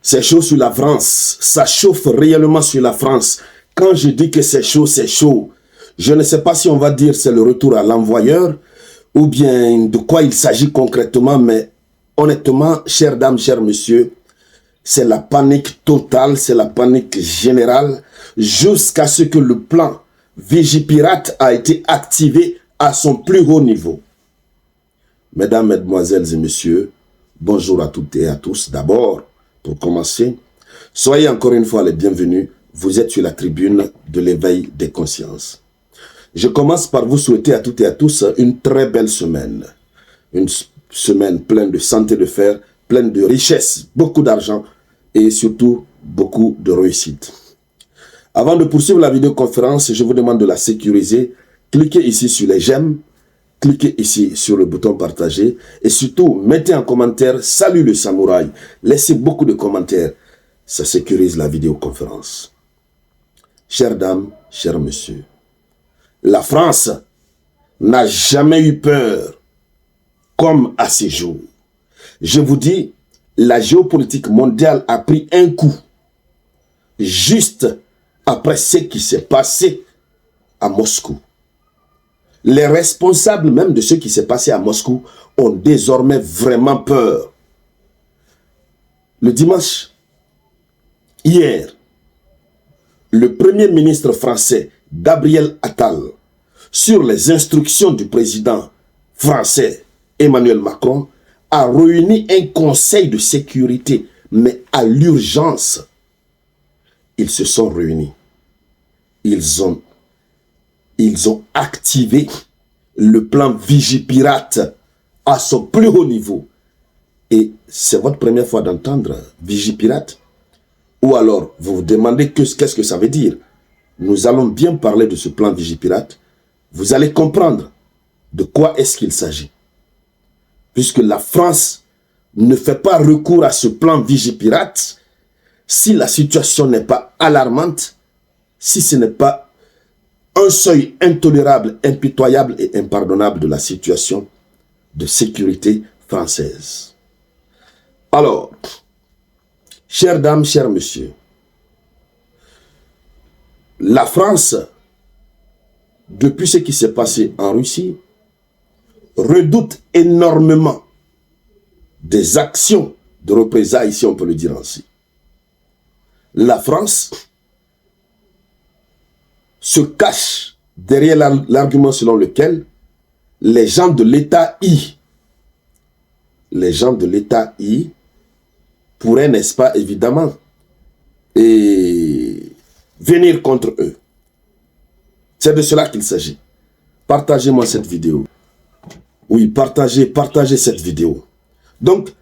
C'est chaud sur la France. Ça chauffe réellement sur la France. Quand je dis que c'est chaud, c'est chaud. Je ne sais pas si on va dire c'est le retour à l'envoyeur ou bien de quoi il s'agit concrètement, mais honnêtement, chères dames, chers messieurs, c'est la panique totale, c'est la panique générale, jusqu'à ce que le plan Vigipirate a été activé à son plus haut niveau. Mesdames, mesdemoiselles et messieurs, bonjour à toutes et à tous. D'abord, pour commencer, soyez encore une fois les bienvenus. Vous êtes sur la tribune de l'éveil des consciences. Je commence par vous souhaiter à toutes et à tous une très belle semaine. Une semaine pleine de santé de fer, pleine de richesse, beaucoup d'argent et surtout beaucoup de réussite. Avant de poursuivre la vidéoconférence, je vous demande de la sécuriser. Cliquez ici sur les j'aime, cliquez ici sur le bouton partager et surtout mettez en commentaire « Salut le samouraï ». Laissez beaucoup de commentaires, ça sécurise la vidéoconférence. Chères dames, chers messieurs, la France n'a jamais eu peur comme à ces jours. Je vous dis, la géopolitique mondiale a pris un coup juste après ce qui s'est passé à Moscou. Les responsables même de ce qui s'est passé à Moscou ont désormais vraiment peur. Le dimanche, hier, le Premier ministre français Gabriel Attal, sur les instructions du président français Emmanuel Macron, a réuni un conseil de sécurité, mais à l'urgence. Ils se sont réunis. Ils ont activé le plan Vigipirate à son plus haut niveau. Et c'est votre première fois d'entendre Vigipirate? Ou alors, vous vous demandez qu'est-ce que ça veut dire? Nous allons bien parler de ce plan Vigipirate. Vous allez comprendre de quoi est-ce qu'il s'agit. Puisque la France ne fait pas recours à ce plan Vigipirate si la situation n'est pas alarmante, si ce n'est pas un seuil intolérable, impitoyable et impardonnable de la situation de sécurité française. Alors, chères dames, chers messieurs, la France, depuis ce qui s'est passé en Russie, redoute énormément des actions de représailles, si on peut le dire ainsi. La France se cache derrière l'argument selon lequel les gens de l'État pourraient, n'est-ce pas, évidemment, venir contre eux. C'est de cela qu'il s'agit. Partagez-moi cette vidéo. Oui, partagez cette vidéo. Donc,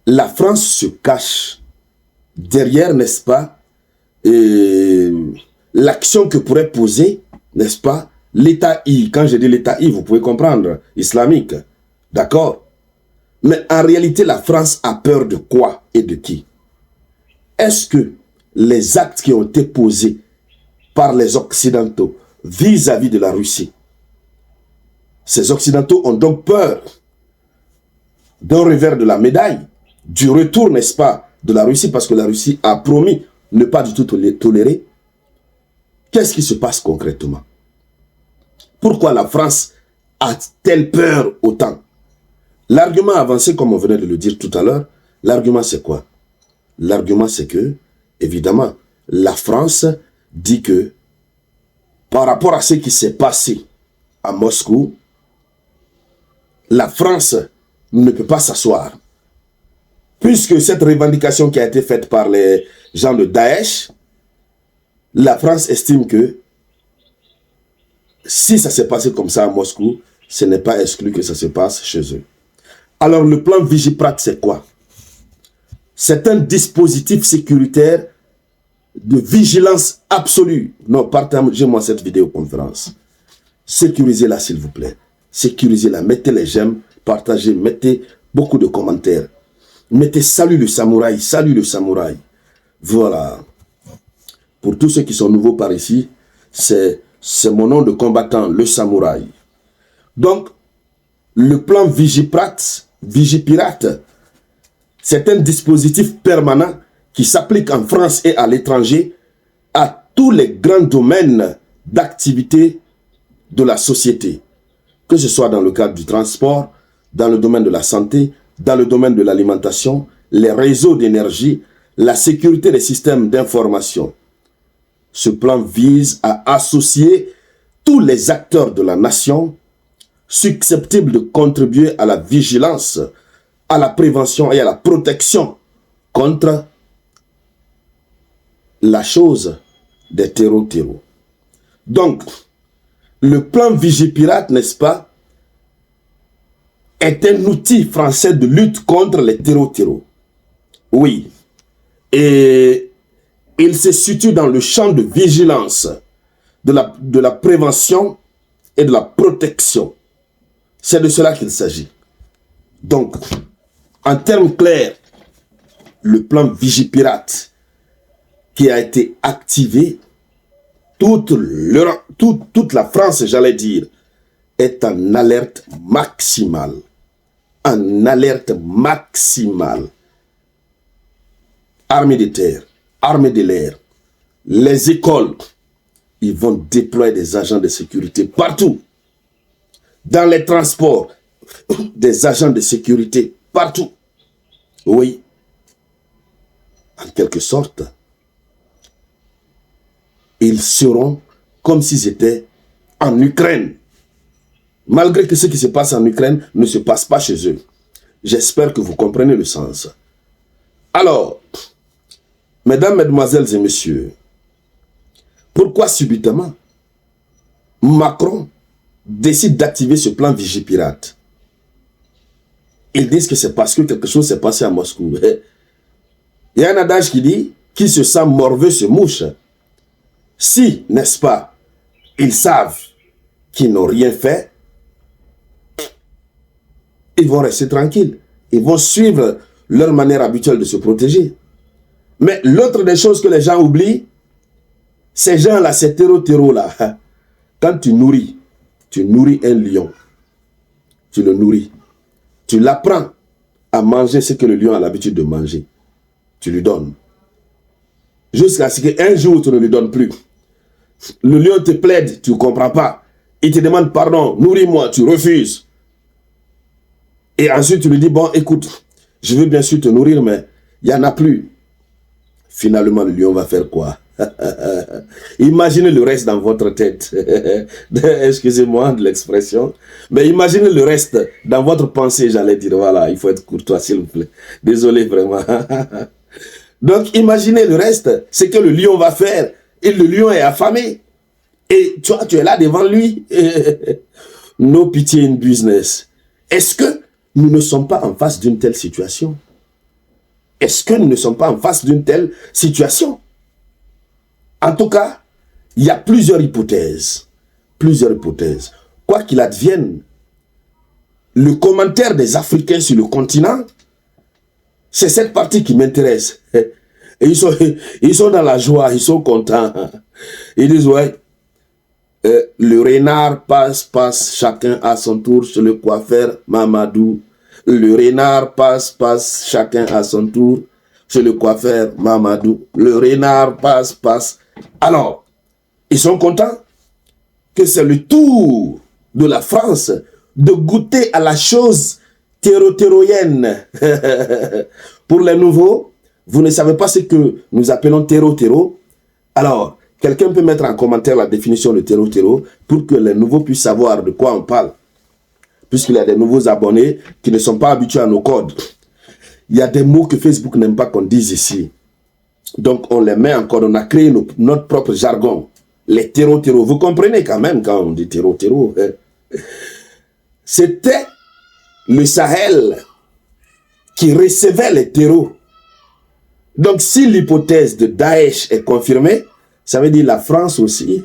la France se cache derrière, n'est-ce pas, l'action que pourrait poser, n'est-ce pas, l'État I. Quand je dis l'État I, vous pouvez comprendre, islamique. D'accord? Mais en réalité, la France a peur de quoi et de qui? Est-ce que les actes qui ont été posés par les Occidentaux vis-à-vis de la Russie, ces Occidentaux ont donc peur d'un revers de la médaille, du retour, n'est-ce pas, de la Russie, parce que la Russie a promis ne pas du tout tolérer? Qu'est-ce qui se passe concrètement? Pourquoi la France a-t-elle peur autant? L'argument avancé, comme on venait de le dire tout à l'heure, l'argument c'est quoi? L'argument c'est que, évidemment, la France dit que par rapport à ce qui s'est passé à Moscou, la France ne peut pas s'asseoir. Puisque cette revendication qui a été faite par les gens de Daesh, la France estime que si ça s'est passé comme ça à Moscou, ce n'est pas exclu que ça se passe chez eux. Alors le plan Vigipirate, c'est quoi? C'est un dispositif sécuritaire de vigilance absolue. Non, partagez-moi cette vidéoconférence. Sécurisez-la s'il vous plaît. Sécurisez-la, mettez les j'aime, partagez, mettez beaucoup de commentaires. Mettez salut le samouraï, salut le samouraï. Voilà. Pour tous ceux qui sont nouveaux par ici, c'est mon nom de combattant, le samouraï. Donc, le plan Vigipirate, c'est un dispositif permanent qui s'applique en France et à l'étranger à tous les grands domaines d'activité de la société, que ce soit dans le cadre du transport, dans le domaine de la santé, dans le domaine de l'alimentation, les réseaux d'énergie, la sécurité des systèmes d'information. Ce plan vise à associer tous les acteurs de la nation susceptibles de contribuer à la vigilance, à la prévention et à la protection contre la chose des terreaux. Donc, le plan Vigipirate, n'est-ce pas, est un outil français de lutte contre les terreaux. Oui. Et il se situe dans le champ de vigilance, de la prévention et de la protection. C'est de cela qu'il s'agit. Donc, en termes clairs, le plan Vigipirate qui a été activé, toute la France, j'allais dire, est en alerte maximale. En alerte maximale. Armée de terre, armée de l'air, les écoles, ils vont déployer des agents de sécurité partout. Dans les transports, des agents de sécurité partout. Oui. En quelque sorte, ils seront comme s'ils étaient en Ukraine. Malgré que ce qui se passe en Ukraine ne se passe pas chez eux. J'espère que vous comprenez le sens. Alors, mesdames, mesdemoiselles et messieurs, pourquoi subitement Macron décide d'activer ce plan Vigipirate? Ils disent que c'est parce que quelque chose s'est passé à Moscou. Il y a un adage qui dit, qui se sent morveux se mouche. Si, n'est-ce pas, ils savent qu'ils n'ont rien fait, ils vont rester tranquilles. Ils vont suivre leur manière habituelle de se protéger. Mais l'autre des choses que les gens oublient, ces gens-là, ces terreaux-là, quand tu nourris un lion, tu le nourris, tu l'apprends à manger ce que le lion a l'habitude de manger. Tu lui donnes. Jusqu'à ce qu'un jour, tu ne lui donnes plus. Le lion te plaide, tu ne comprends pas. Il te demande pardon, nourris-moi, tu refuses. Et ensuite, tu lui dis, bon, écoute, je veux bien sûr te nourrir, mais il n'y en a plus. Finalement, le lion va faire quoi? Imaginez le reste dans votre tête. Excusez-moi de l'expression. Mais imaginez le reste dans votre pensée, j'allais dire. Voilà, il faut être courtois, s'il vous plaît. Désolé, vraiment. Donc, imaginez le reste. C'est que le lion va faire. Et le lion est affamé. Et toi, tu es là devant lui. No pity in business. Est-ce que nous ne sommes pas en face d'une telle situation? Est-ce que nous ne sommes pas en face d'une telle situation? En tout cas, il y a plusieurs hypothèses. Plusieurs hypothèses. Quoi qu'il advienne, le commentaire des Africains sur le continent, c'est cette partie qui m'intéresse. Et ils sont dans la joie, ils sont contents. Ils disent, ouais, le renard passe, chacun à son tour chez le coiffeur Mamadou. Le renard passe, chacun à son tour chez le coiffeur Mamadou. Le renard passe. Alors, ils sont contents que c'est le tour de la France de goûter à la chose terreauienne. Pour les nouveaux, vous ne savez pas ce que nous appelons terreau. Alors, quelqu'un peut mettre en commentaire la définition de terreau pour que les nouveaux puissent savoir de quoi on parle. Puisqu'il y a des nouveaux abonnés qui ne sont pas habitués à nos codes. Il y a des mots que Facebook n'aime pas qu'on dise ici. Donc, on les met en code. On a créé notre propre jargon. Les terreaux. Vous comprenez quand même quand on dit terreau. C'était le Sahel qui recevait les terreaux. Donc, si l'hypothèse de Daesh est confirmée, ça veut dire la France aussi,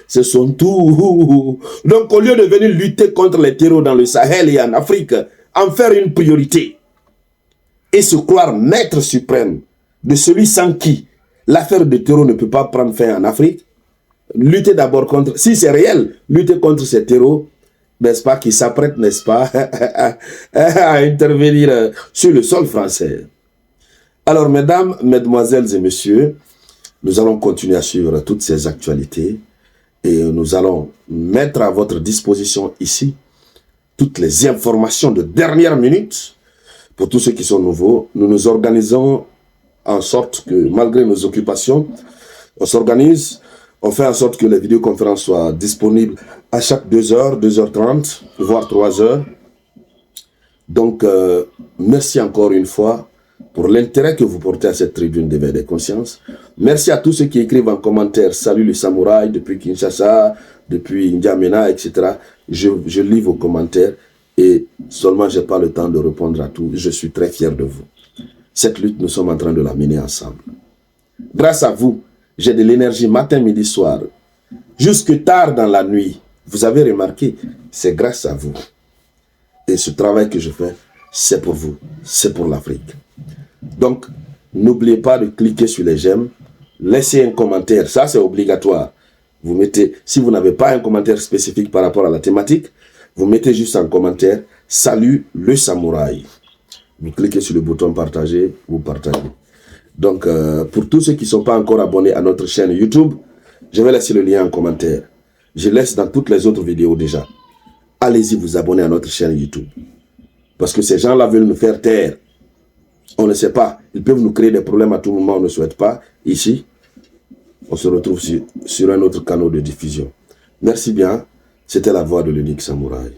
c'est son tour. Donc, au lieu de venir lutter contre les terreaux dans le Sahel et en Afrique, en faire une priorité et se croire maître suprême de celui sans qui l'affaire de terreau ne peut pas prendre fin en Afrique, lutter d'abord contre, si c'est réel, lutter contre ces terreaux, n'est-ce pas, qui s'apprêtent, n'est-ce pas, à intervenir sur le sol français. Alors, mesdames, mesdemoiselles et messieurs, nous allons continuer à suivre toutes ces actualités et nous allons mettre à votre disposition ici toutes les informations de dernière minute. Pour tous ceux qui sont nouveaux, nous nous organisons en sorte que, malgré nos occupations, on s'organise, on fait en sorte que les vidéoconférences soient disponibles à chaque 2h, 2h30, voire 3h. Donc, merci encore une fois pour l'intérêt que vous portez à cette tribune d'éveil des consciences. Merci à tous ceux qui écrivent en commentaire « Salut les samouraïs » depuis Kinshasa, depuis N'Djamena, etc. Je lis vos commentaires et seulement je n'ai pas le temps de répondre à tout. Je suis très fier de vous. Cette lutte, nous sommes en train de la mener ensemble. Grâce à vous, j'ai de l'énergie matin, midi, soir, jusque tard dans la nuit. Vous avez remarqué, c'est grâce à vous. Et ce travail que je fais, c'est pour vous, c'est pour l'Afrique. Donc, n'oubliez pas de cliquer sur les j'aime, laissez un commentaire, ça c'est obligatoire. Vous mettez, si vous n'avez pas un commentaire spécifique par rapport à la thématique, vous mettez juste un commentaire « Salut le samouraï ». Vous cliquez sur le bouton partager, vous partagez. Donc, pour tous ceux qui ne sont pas encore abonnés à notre chaîne YouTube, je vais laisser le lien en commentaire. Je laisse dans toutes les autres vidéos déjà. Allez-y vous abonner à notre chaîne YouTube. Parce que ces gens-là veulent nous faire taire. On ne sait pas. Ils peuvent nous créer des problèmes à tout moment, on ne souhaite pas. Ici, on se retrouve sur un autre canal de diffusion. Merci bien. C'était la voix de l'unique samouraï.